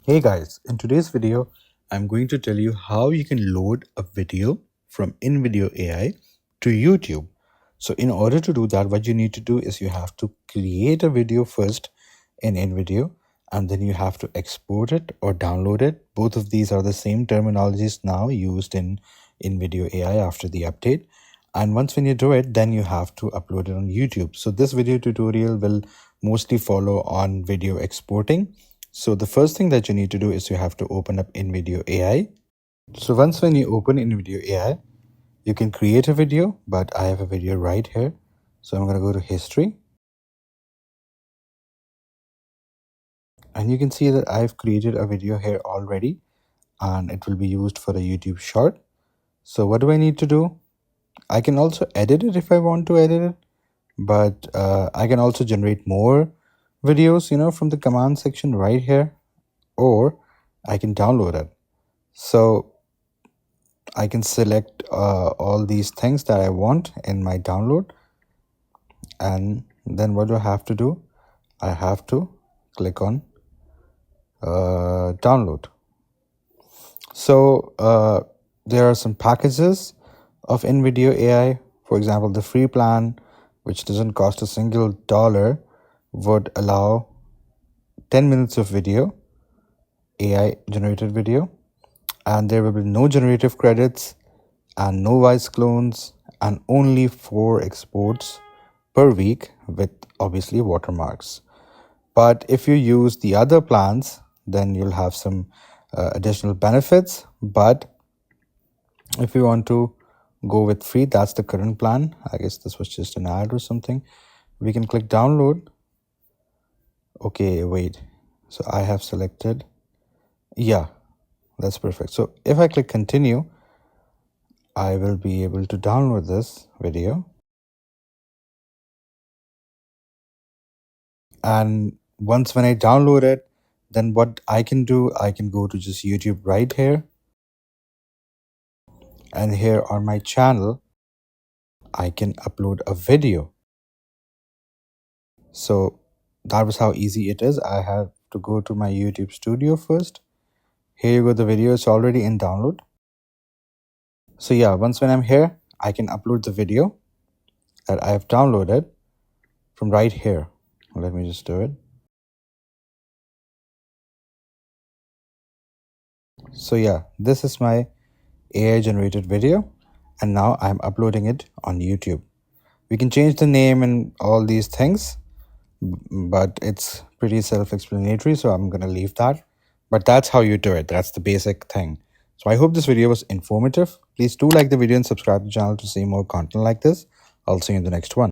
Hey guys, in today's video, I'm going to tell you how you can load a video from Invideo AI to YouTube. So in order to do that, what you need to do is you have to create a video first in Invideo, and then you have to export it or download it. Both of these are the same terminologies now used in Invideo AI after the update. And once when you do it, then you have to upload it on YouTube. So this video tutorial will mostly follow on video exporting. So the first thing that you need to do is you have to open up Invideo AI. So once when you open Invideo AI, you can create a video, but I have a video right here. So I'm going to go to history. And you can see that I've created a video here already, and it will be used for a YouTube short. So what do I need to do? I can also edit it if I want to edit it, but I can also generate more videos, from the command section right here, or I can download it. So I can select all these things that I want in my download, and then what do I have to do? I have to click on download. So there are some packages of Invideo AI. For example, the free plan, which doesn't cost a single dollar, would allow 10 minutes of video, AI generated video, and there will be no generative credits and no voice clones and only 4 exports per week with obviously watermarks. But if you use the other plans, then you'll have some additional benefits. But if you want to go with free, that's the current plan. I guess this was just an ad or something. We can click download. Okay, wait. So I have selected. Yeah, that's perfect. So if I click continue, I will be able to download this video. And once when I download it, then what I can do, I can go to just YouTube right here. And here on my channel, I can upload a video. So that was how easy it is. I have to go to my YouTube studio first. Here you go, the video is already in download. So yeah, once when I'm here, I can upload the video that I have downloaded from right here. Let me just do it. So yeah, this is my AI generated video, and now I'm uploading it on YouTube. We can change the name and all these things, but it's pretty self-explanatory, so I'm gonna leave that. But that's how you do it. That's the basic thing. So I hope this video was informative. Please do like the video and subscribe to the channel to see more content like this. I'll see you in the next one.